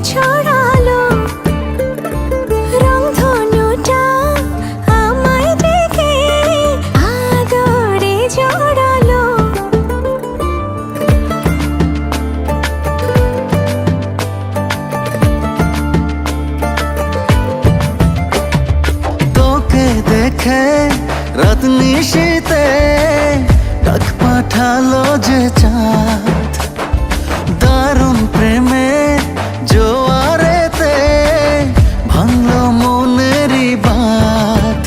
ছড়ালো রংধনুটা আমায় ডেকে আদরে জড়ালো। তোকে দেখে রাত নিশীতে ডাক পাঠালো যে চাঁদ, দারুণ প্রেমে জোয়ারেতে ভাঙলো মনেরই বাঁধ।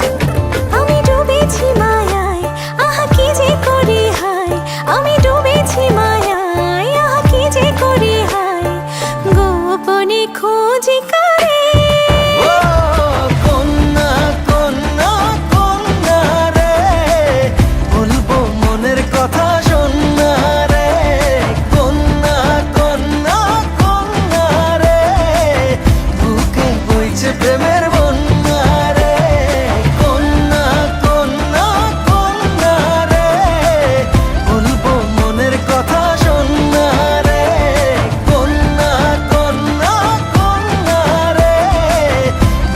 আমি ডুবেছি মায়ায়, আহা কি যে করি হায়। আমি ডুবেছি মায়ায়, আহা কি যে করি হায়। গোপনে খোঁজি করে ও কন্যা কন্যা কন্যা রে, বলবো মনের কথা শোন না রে। কন্যা কন্যা কন্যা রে, বুকে বইছে প্রেমের বন্যা রে। কন্যা কন্যা কন্যা রে, বলবো মনের কথা শোন না রে। কন্যা কন্যা কন্যা রে,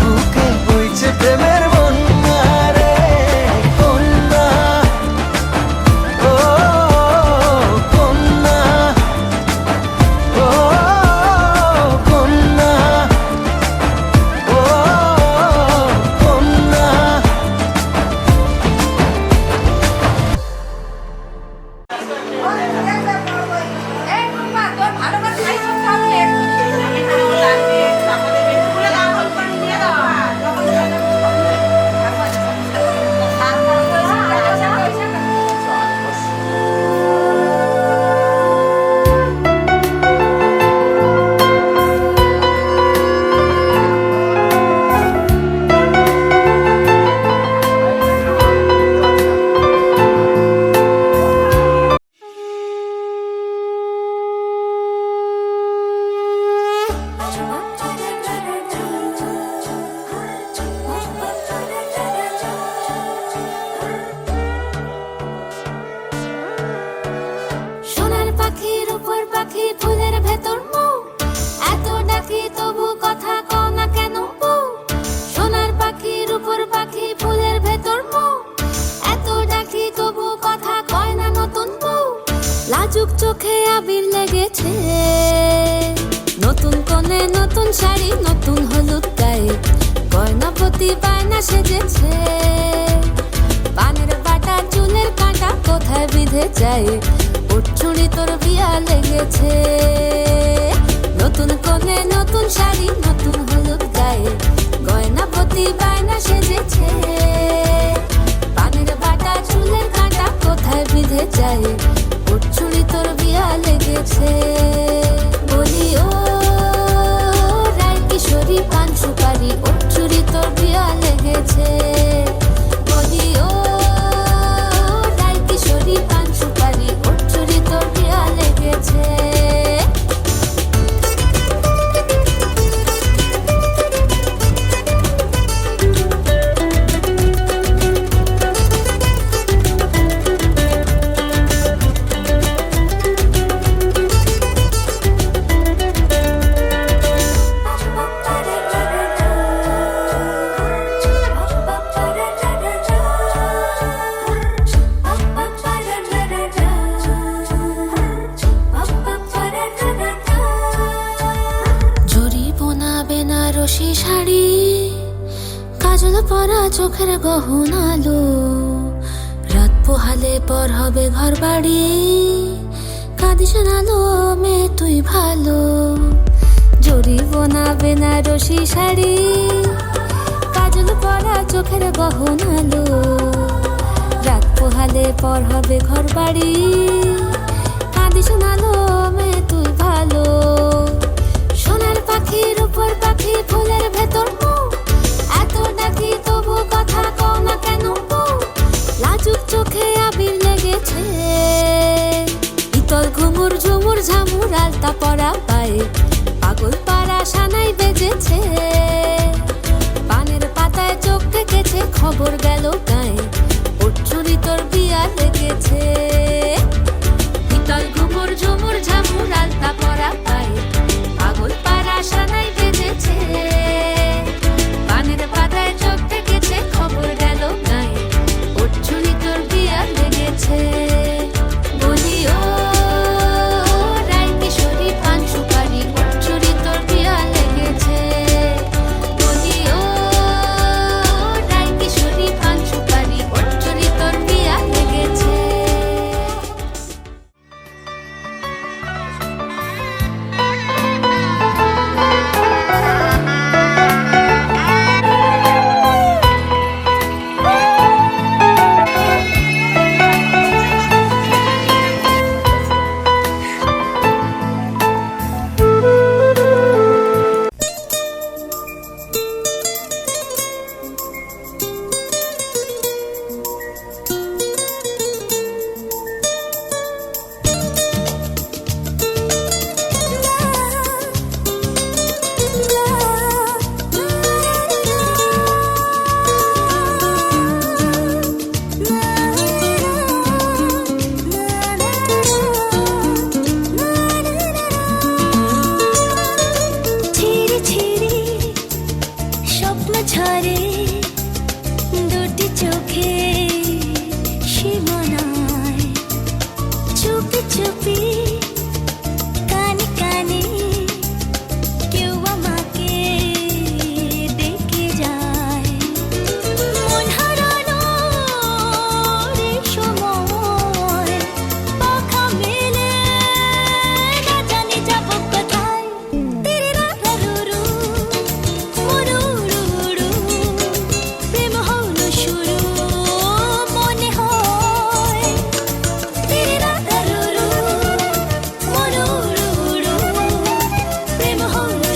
বুকে বইছে প্রেমের বন্যা রে। কন্যা ও কন্যা ও কন্যা ও কন্যা। সোনার পাখির উপর পাখি ফুলের ভেতর মৌ, এত ডাকি তবু কথা কও না কেন বউ। সোনার পাখির উপর পাখি ফুলের ভেতর মৌ, এত ডাকি তবু কথা কয় না নতুন বউ। লাজুক চোখে আবির লেগেছে, নতুন কোণে নতুন শাড়ি নতুন হলুদ গায়ে, গয়নাপতি বায়না সেজেছে। পানের বাটা চুলের কাঁটা কোথায় বিঁধে যায়, চুড়ি তোর বিয়া লেগেছে। নতুন কোণে নতুন শাড়ি নতুন হলুদ গায়ে, গয়নাপতি বায়না সেজেছে। পানের বাটা চুলের কাঁটা কোথায় বিঁধে যায়, চুড়ি তোর বিয়া লেগেছে। বলি ও রায় কিশোরী পান সুপারি, চুড়ি তোর বিয়া লেগেছে। বলি ও রায় কিশোরী পান সুপারি, চুড়ি তোর বিয়া লেগেছে। বেনারসি শাড়ি, কাজল পরা চোখের গহনালো, রাত পোহালে পর হবে ঘর বাড়ি, কাঁদিস নালো মেয়ে তুই ভালো। জরি বোনা বেনারসি শাড়ি, কাজল পরা চোখের গহনালো, রাত পোহালে পর হবে ঘর বাড়ি, কাঁদিস নালো মেয়ে তুই ভালো। সোনার পাখির উপর পাখি ফুলের ভেতর মৌ, এত ডাকি তবু কথা কও না কেন বউ। লাজুক চোখে আবির লেগেছে, ইতল ঘুঙুর ঝুমুর ঝামুর আলতা পরা পায়ে, পাগল পাড়া সানাই বেজেছে। পানের পাতায় চোখ রেখেছে, খবর গেল গায়ে, চুরি তোর বিয়া লেগেছে। ইতল ঘুঙুর ঝুমুর ঝামুর আলতা পরা পায়ে,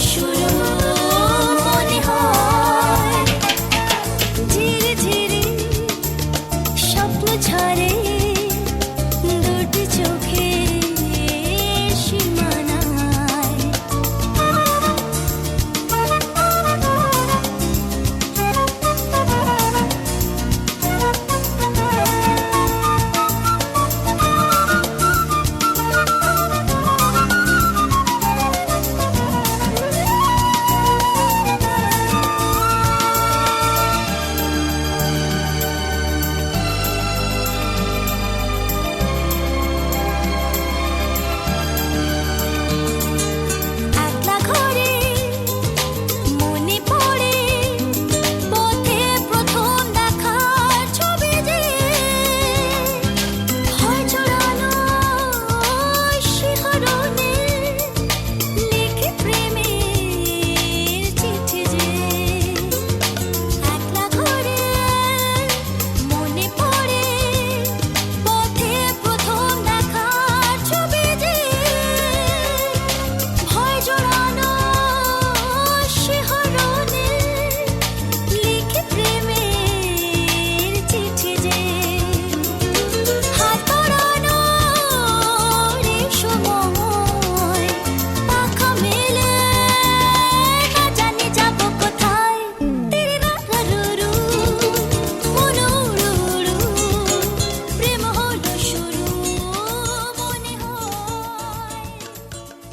শুরু মনে হয় ধীরে ধীরে স্বপ্ন ঝরে দুটি চোখে সীমানায় একলা ঘরে মনে পড়ে পথে প্রথম দেখার ছবি যে হয় জড়ানো শিহরণে লিখে প্রেমের চিঠি যে একলা ঘরে মনে পড়ে পথে প্রথম দেখার ছবি যে ভয় জড়ানো শিহরণে লিখে প্রেমের চিঠি যে হাত বাড়ানো রেশমময় পাখা মেলে না জানি যাব কোথায় তিরিরারুরু মনুরুরু প্রেম হলো শুরু মনে হয়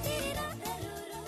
তিরিরারুরু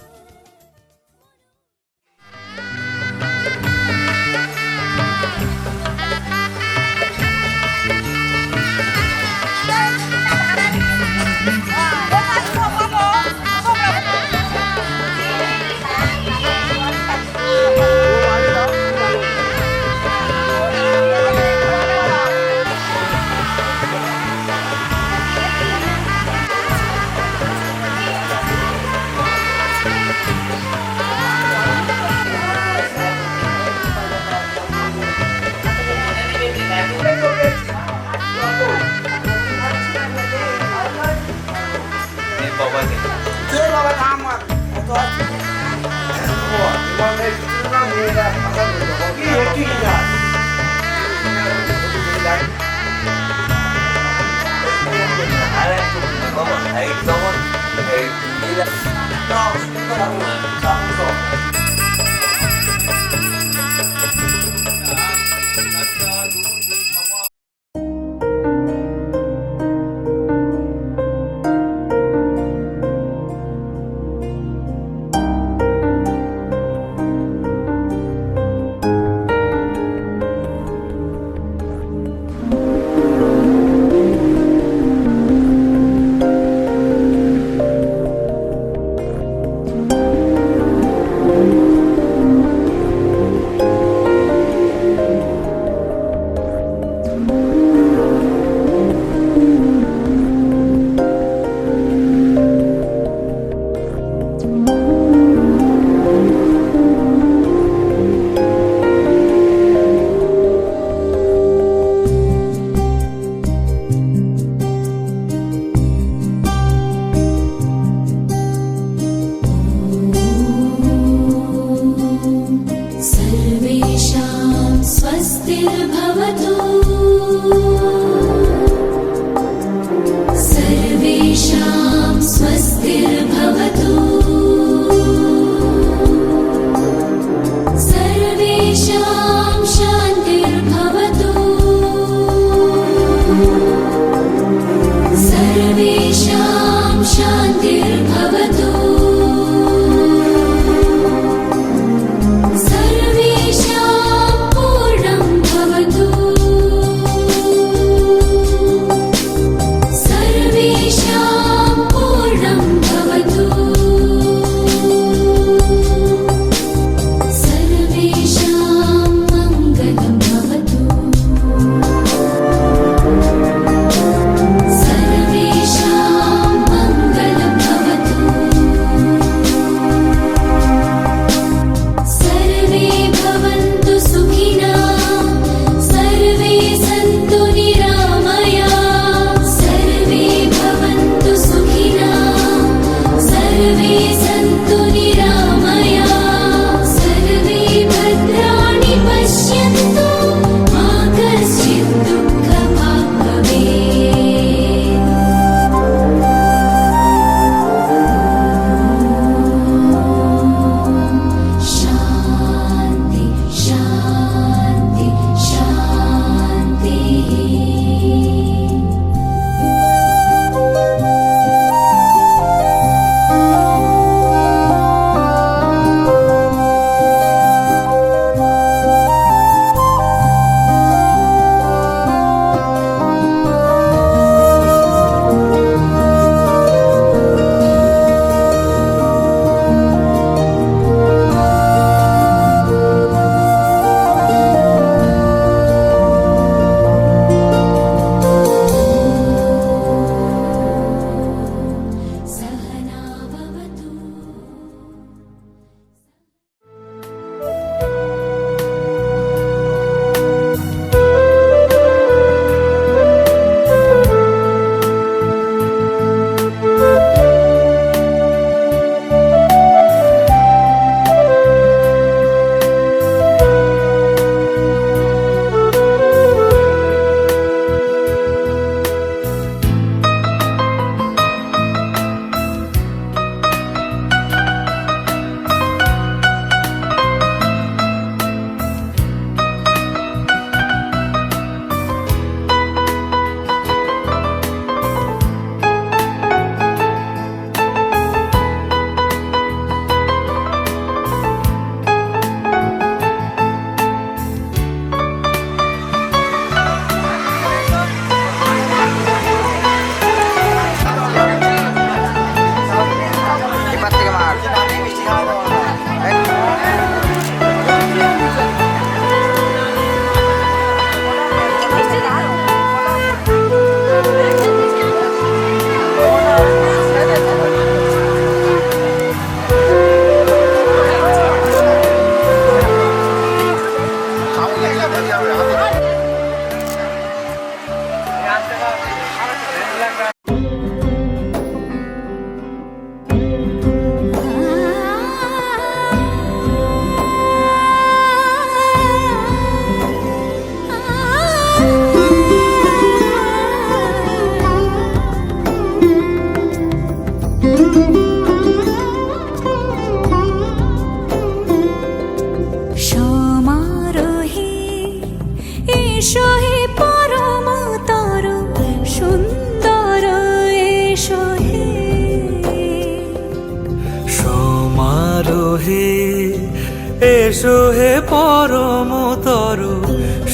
এসো হে পরমতর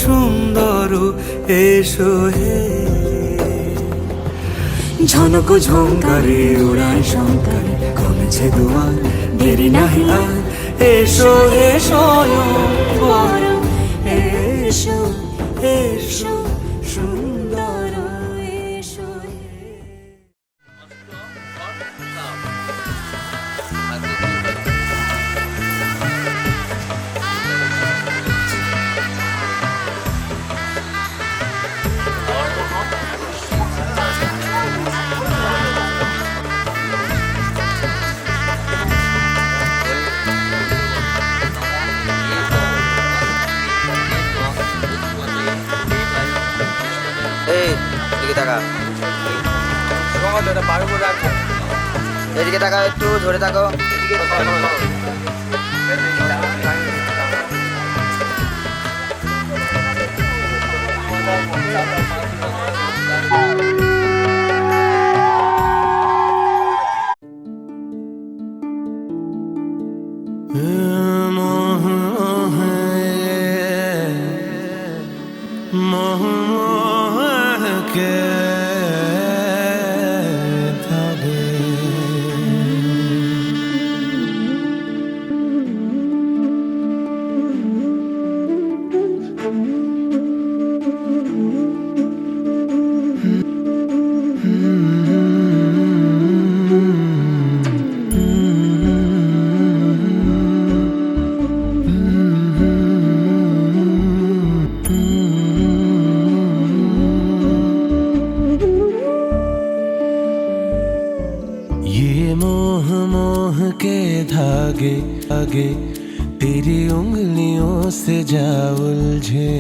সুন্দর, এসো হে। ঝনক ঝঙ্কারে উড়ায় শঙ্কারে কমেছে দুয়ার, দেরি নাহি আর। এসো হে স্বয়ং বর, এসো এসো সুন্দর, এসো হে। এই এদিকে তাকা, এদিকে তাকা, একটু ধরে থাকো। ये मोह मोह के धागे आगे तेरी उंगलियों से जा उलझे।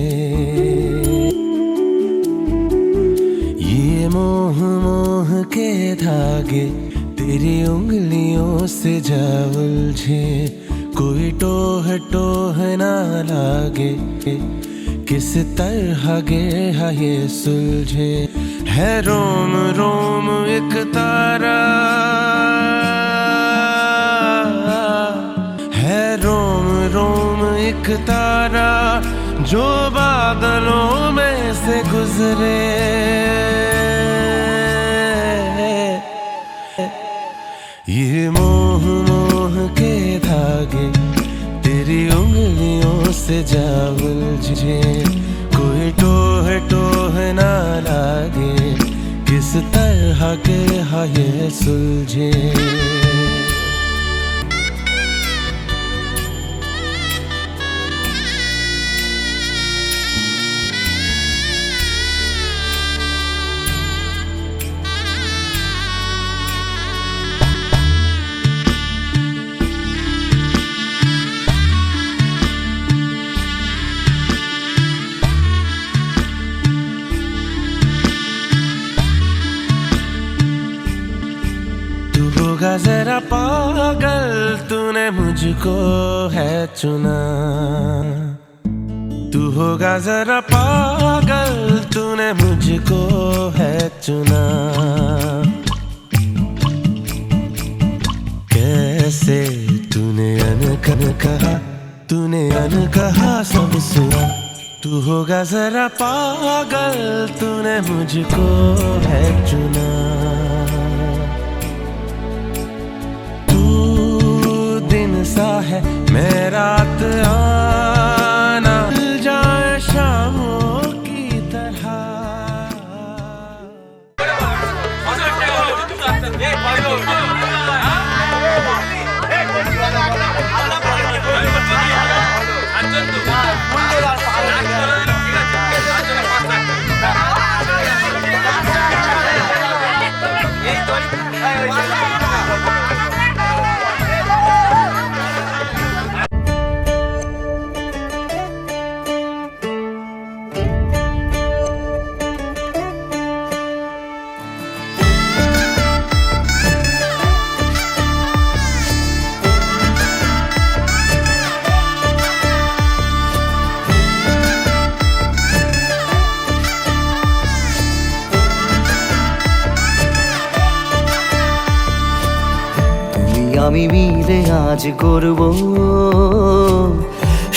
ये मोह मोह के धागे तेरी उंगलियों से जा उलझे। कोई टोह टोह ना लागे, किस तरह गे ये सुलझे। है रोम रोम एक तारा, है रोम रोम एक तारा जो बादलों में से गुजरे। ये मोह मोह के धागे तेरी उंगलियों से जा उलझे। कोई टोह टोह ना लागे, किस तरह के ये सुलझे। होगा जरा पागल, तूने मुझको है चुना। तू होगा जरा पागल, तूने मुझको है चुना। कैसे तूने अनकन कहा, तूने अन कहा सब सुना। तू होगा जरा पागल, तूने मुझको है चुना। सा है मैं रात आना, मिल जाए शामों की तरह। আজ গড়ব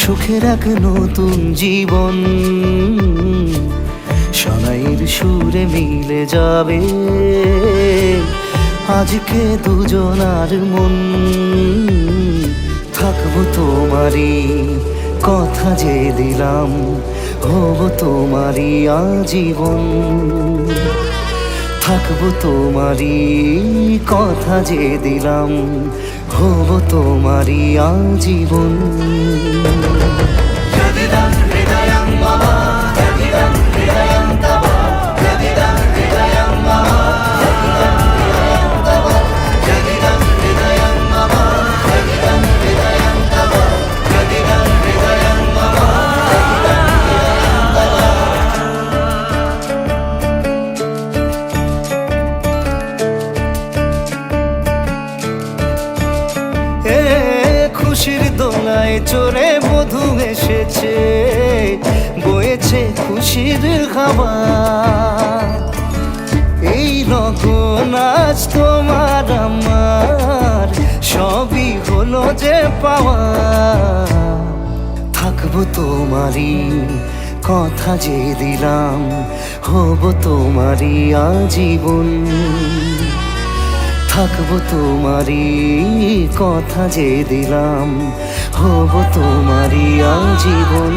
সুখের এক নতুন জীবন। শোনাইয়ের সুরে মিলে যাবে আজকে দুজনার মন। থাকবো তোমারই কথা যে দিলাম, হব তোমারই আজীবন। থাকবো তোমারই কথা যে দিলাম, হব তোমারই আজীবন। খুশির দোলায় চড়ে মধু এসেছে, বয়েছে খুশির খাবার। এই লগন আজ তোমার আমার সবই হলো যে পাওয়া। থাকবো তোমারই কথা যে দিলাম, হব তোমারই আজীবন। থাকবো তোমারই কথা যে দিলাম, হব তোমারই আজীবন।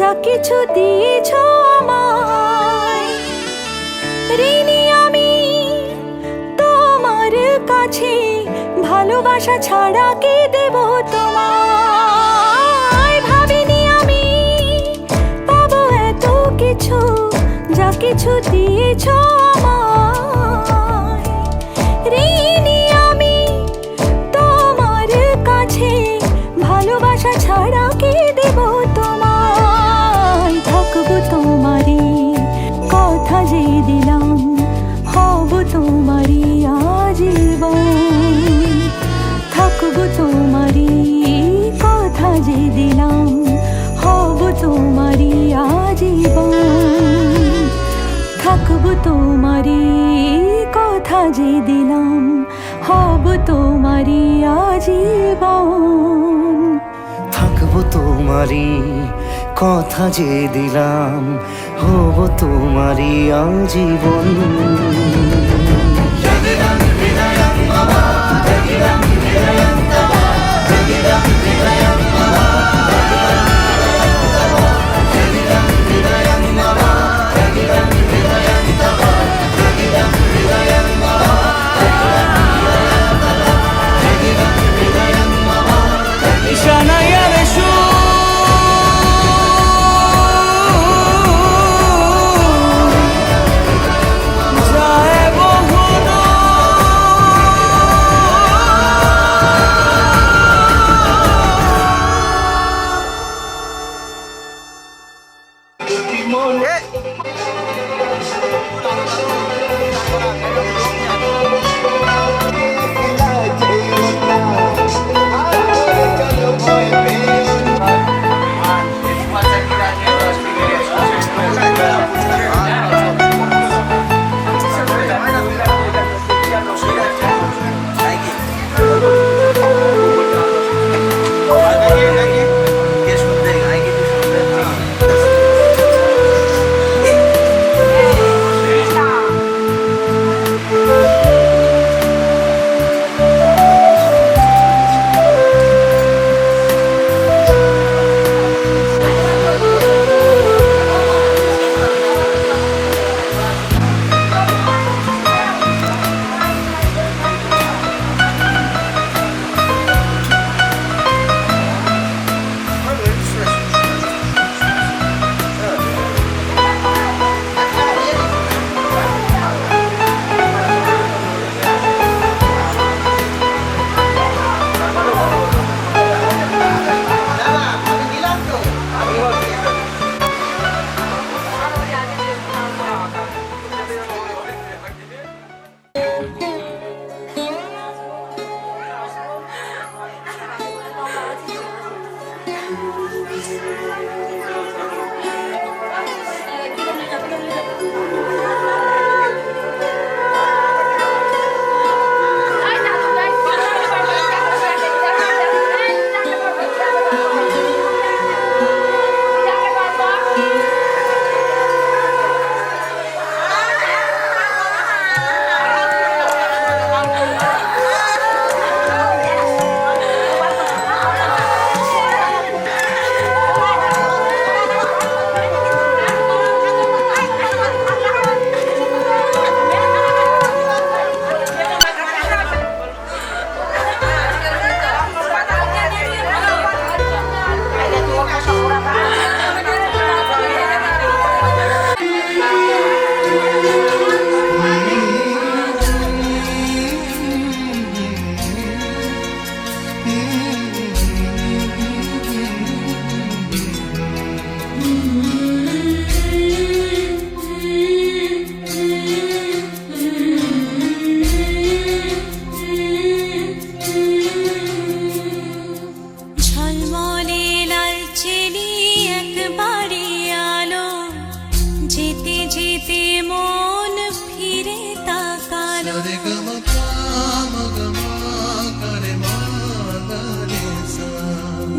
যা কিছু দিয়েছ আমায়, ঋণী আমি তোমার কাছে। ভালোবাসা ছাড়া কি দেব তোমায়? ভাবিনি আমি পাবো এত কিছু, যা কিছু দিয়েছ আমায়। ঋণী আমি তোমার কাছে, ভালোবাসা ছাড়া কি দেব তোমায়? থাকবো তোমারই কথা যে দিলাম, হব তোমারই আজীবন। থাকবো তোমারই কথা যে দিলাম, হব তোমারই আজীবন। থাকবো তোমারই কথা যে দিলাম, হব তোমারই আজীবন। থাকবো তোমারই কথা যে দিলাম, হব তোমারই আজীবন।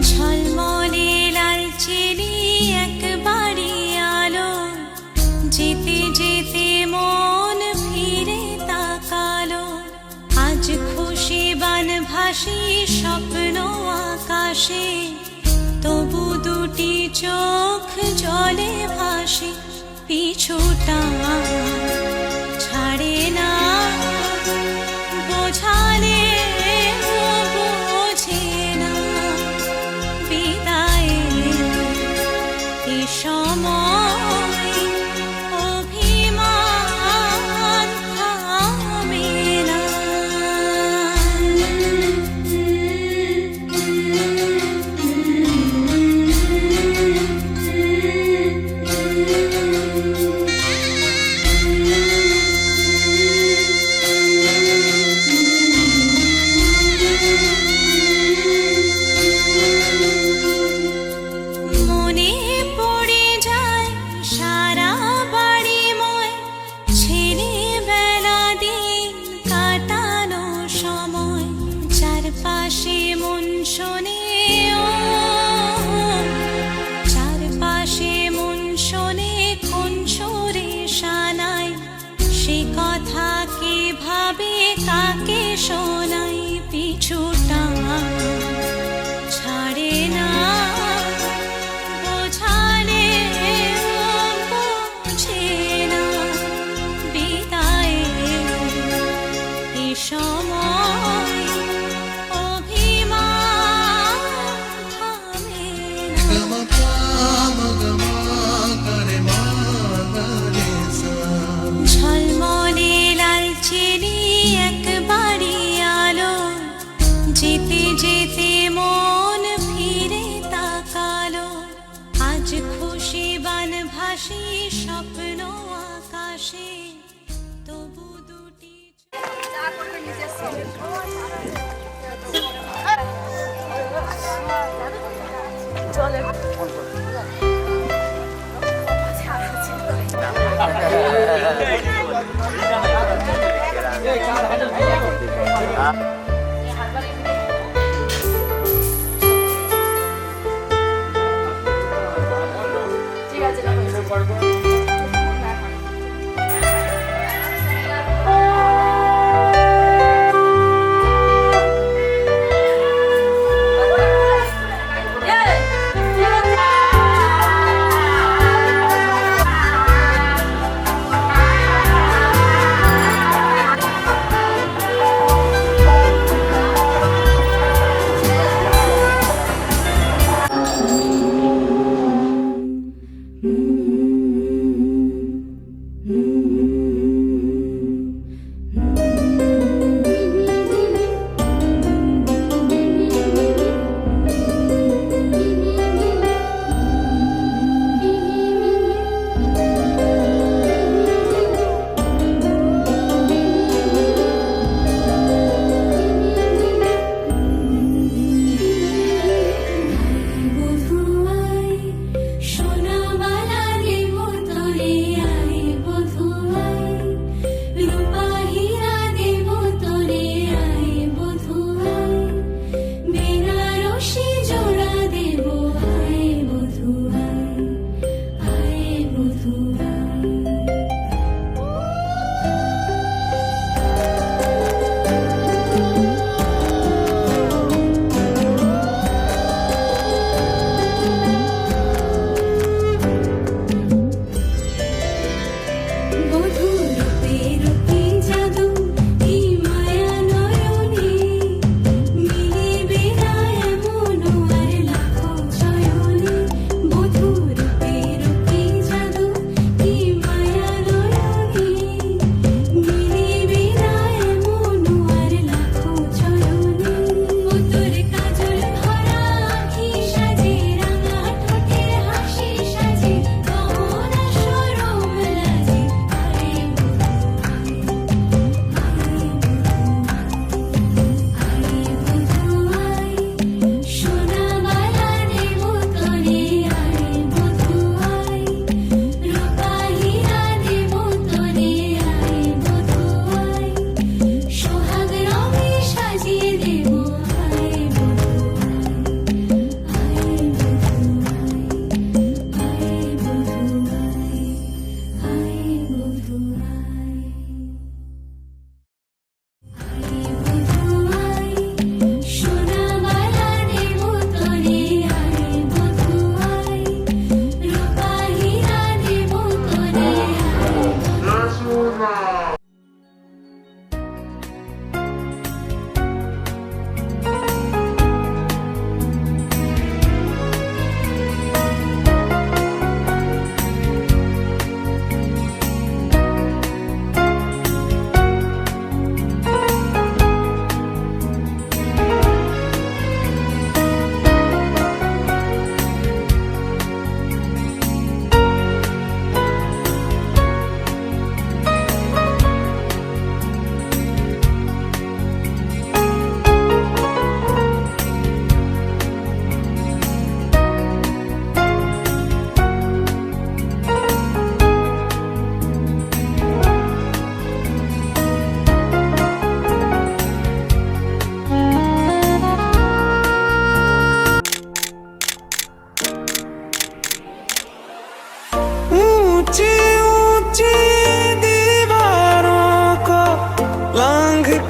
ঝলমলে লাল চিনি একবারই আলো, যেতে যেতে মন ফিরে তাকালো। আজ খুশি বানভাসি স্বপ্ন আকাশে, তবু দুটি চোখ জলে ভাসে। পিছুটা ছাড়ে না, বোঝালে বোঝে না। বিদায়ের এ সময় অভিমান থামে না। মনে পড়ে যায় সারা বাড়িময় ছেলেবেলা দিন কাটানো সময়। চারপাশে মন শোনে ও, চারপাশে মন শোনে কোন সুরে শানায়। সে কথা কে ভাবে কাকে শোনাই। পিছুটা ছাড়ে না, বোঝালে বোঝে না। বিদায়ের এ সময় অভিমান থামে না। ঝলমলে লাল চিনি একবারই আলো, যেতে যেতে মন ফিরে তাকালো। আজ খুশি বানভাসি স্বপ্ন আকাশে, তবু দুটি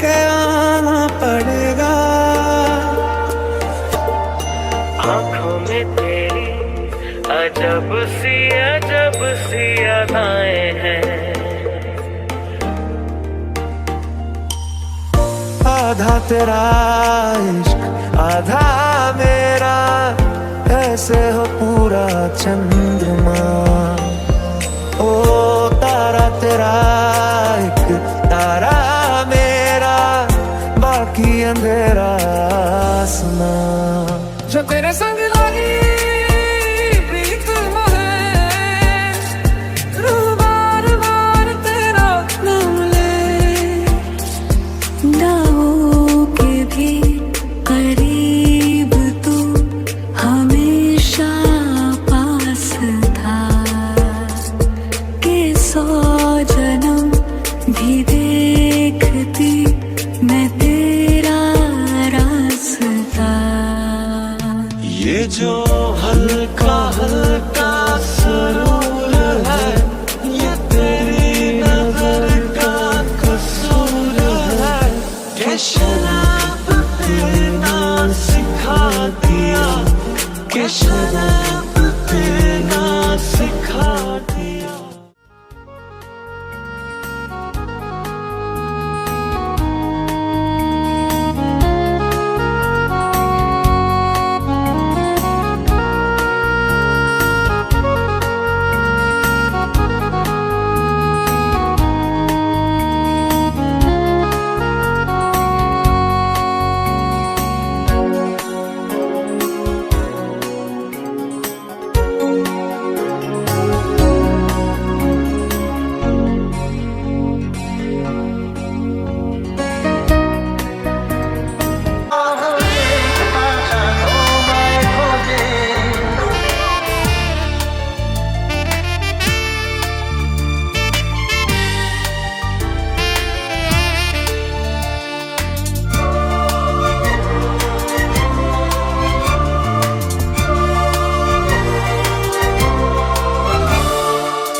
के आना पड़ेगा। आंखों में तेरी अजब सी अदाएं हैं। आधा तेरा इश्क आधा मेरा, ऐसे हो पूरा चंद्रमा। ओ तारा तेरा एक तारा मेरा, बाकी अंधेरा आसमां। जो तेरे संग लगी प्रीत मोहे, रूह बार बार तेरा नाम ले। दावों के भी करीब तू हमेशा पास था, कि 100 जन्म भी देखती मैं तेरा रास्ता। ये जो हल्का हल्का सुरूर है, ये तेरी नजर का कसूर है। कि शराब पीना सिखा दिया, कि शराब पीना सिखा दिया।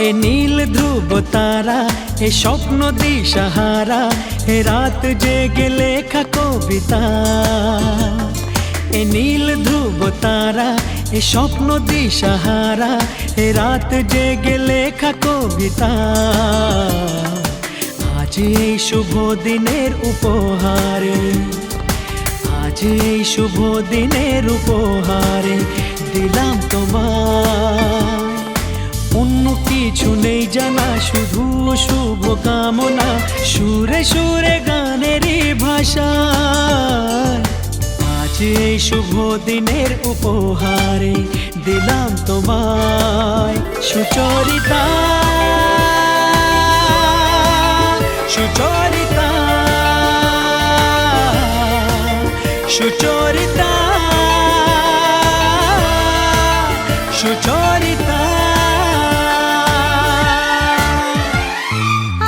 এ নীল ধ্রুব তারা, এ স্বপ্ন দিশাহারা, এ রাত জেগে লেখা কবিতা। এ নীল ধ্রুব তারা, এ স্বপ্ন দিশাহারা, এ রাত জেগে লেখা কবিতা। আজ এই শুভ দিনের উপহারে, আজ এই শুভ দিনের উপহারে দিলাম তোমায়। অন্য কিছু নেই জানা, শুধু শুভ কামনা, সুরে সুরে গানেরই ভাষা। আজ এই শুভ দিনের উপহারে দিলাম তোমায়। সুচরিতা সুচরিতা সুচরিতা সুচরিতা।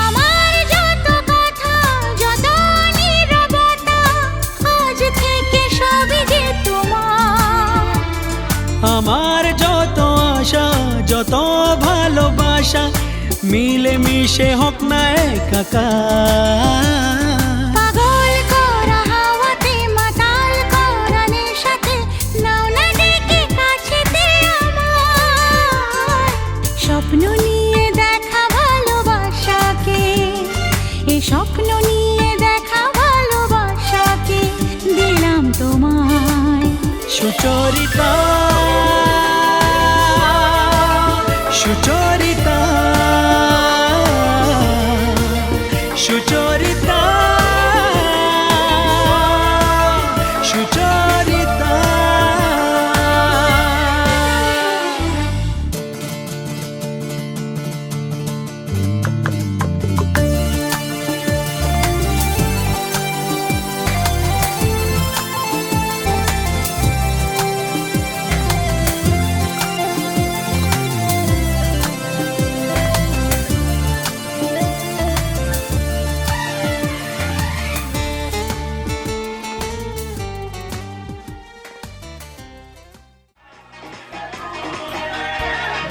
আমার যত কথা যত নীরবতা, আজ থেকে সবই যে তোমার। আমার যত আশা যত ভালোবাসা, মিলে মিশে হোক না একাকার। পাগল করা হাওয়াতে মাতাল করা নেশাতে, নাও না ডেকে কাছেতে আমার। স্বপ্ন নিয়ে দেখা ভালোবাসাকে, এ স্বপ্ন নিয়ে দেখা ভালোবাসাকে দিলাম তোমায়। সুচরিতা সুচরিতা সুচরিতা সুচরিতা।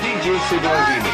DJ Siddharth.